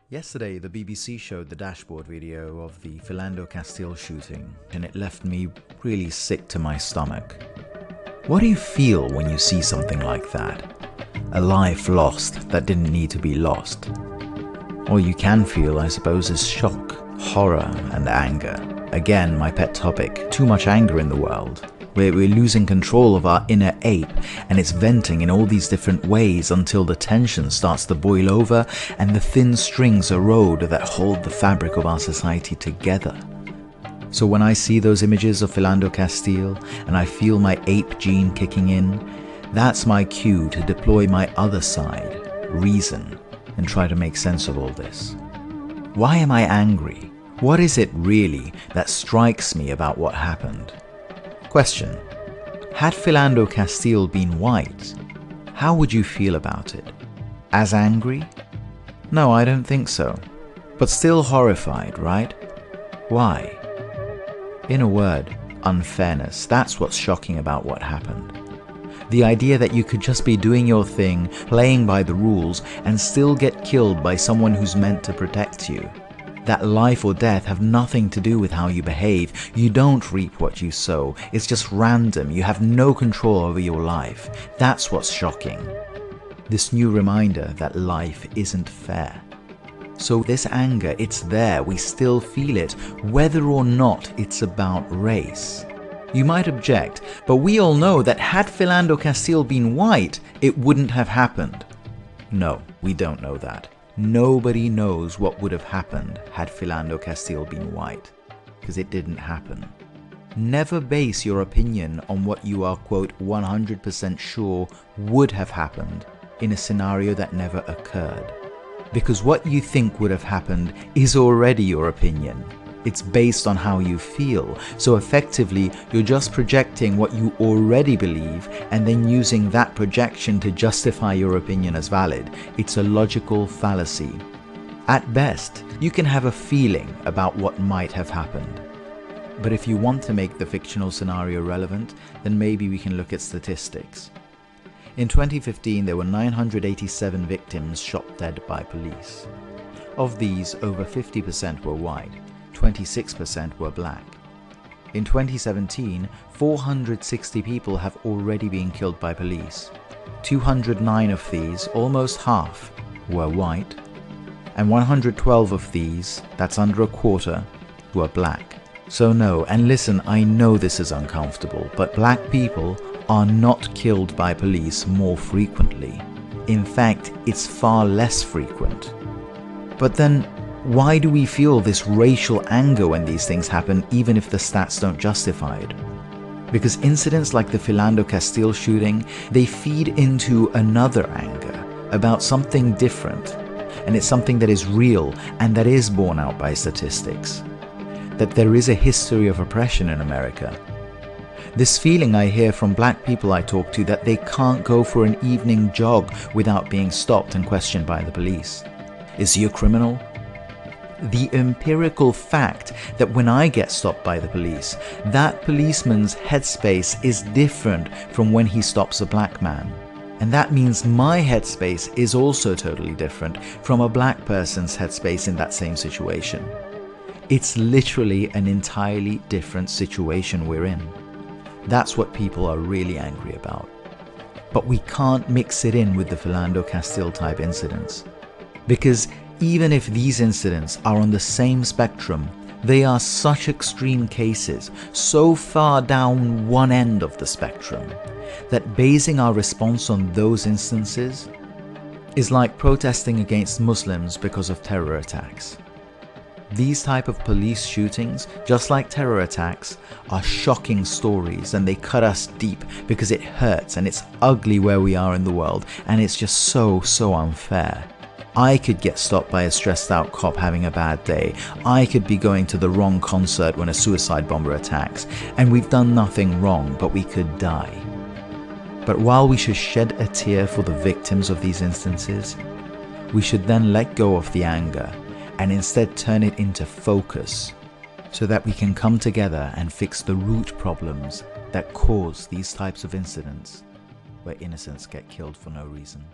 Yesterday, the BBC showed the dashboard video of the Philando Castile shooting, and it left me really sick to my stomach. What do you feel when you see something like that? A life lost that didn't need to be lost. All you can feel, I suppose, is shock, horror, and anger. Again, my pet topic, too much anger in the world. We're losing control of our inner ape, and it's venting in all these different ways until the tension starts to boil over and the thin strings erode that hold the fabric of our society together. So when I see those images of Philando Castile and I feel my ape gene kicking in, that's my cue to deploy my other side, reason, and try to make sense of all this. Why am I angry? What is it really that strikes me about what happened? Question: had Philando Castile been white, how would you feel about it? As angry? No, I don't think so. But still horrified, right? Why? In a word, unfairness. That's what's shocking about what happened. The idea that you could just be doing your thing, playing by the rules, and still get killed by someone who's meant to protect you. That life or death have nothing to do with how you behave. You don't reap what you sow. It's just random. You have no control over your life. That's what's shocking. This new reminder that life isn't fair. So this anger, it's there. We still feel it, whether or not it's about race. You might object, but we all know that had Philando Castile been white, it wouldn't have happened. No, we don't know that. Nobody knows what would have happened had Philando Castile been white, because it didn't happen. Never base your opinion on what you are, quote, 100% sure would have happened in a scenario that never occurred. Because what you think would have happened is already your opinion. It's based on how you feel, so effectively you're just projecting what you already believe and then using that projection to justify your opinion as valid. It's a logical fallacy. At best, you can have a feeling about what might have happened. But if you want to make the fictional scenario relevant, then maybe we can look at statistics. In 2015, there were 987 victims shot dead by police. Of these, over 50% were white. 26% were black. In 2017, 460 people have already been killed by police. 209 of these, almost half, were white, and 112 of these, that's under a quarter, were black. So no, and listen, I know this is uncomfortable, but black people are not killed by police more frequently. In fact, it's far less frequent. But then, why do we feel this racial anger when these things happen, even if the stats don't justify it? Because incidents like the Philando Castile shooting, they feed into another anger about something different, and it's something that is real and that is borne out by statistics. That there is a history of oppression in America. This feeling I hear from black people I talk to that they can't go for an evening jog without being stopped and questioned by the police. Is he a criminal? The empirical fact that when I get stopped by the police, that policeman's headspace is different from when he stops a black man. And that means my headspace is also totally different from a black person's headspace in that same situation. It's literally an entirely different situation we're in. That's what people are really angry about. But we can't mix it in with the Philando Castile type incidents. Because even if these incidents are on the same spectrum, they are such extreme cases, so far down one end of the spectrum, that basing our response on those instances is like protesting against Muslims because of terror attacks. These type of police shootings, just like terror attacks, are shocking stories, and they cut us deep because it hurts and it's ugly where we are in the world, and it's just so unfair. I could get stopped by a stressed out cop having a bad day. I could be going to the wrong concert when a suicide bomber attacks, and we've done nothing wrong, but we could die. But while we should shed a tear for the victims of these instances, we should then let go of the anger and instead turn it into focus so that we can come together and fix the root problems that cause these types of incidents where innocents get killed for no reason.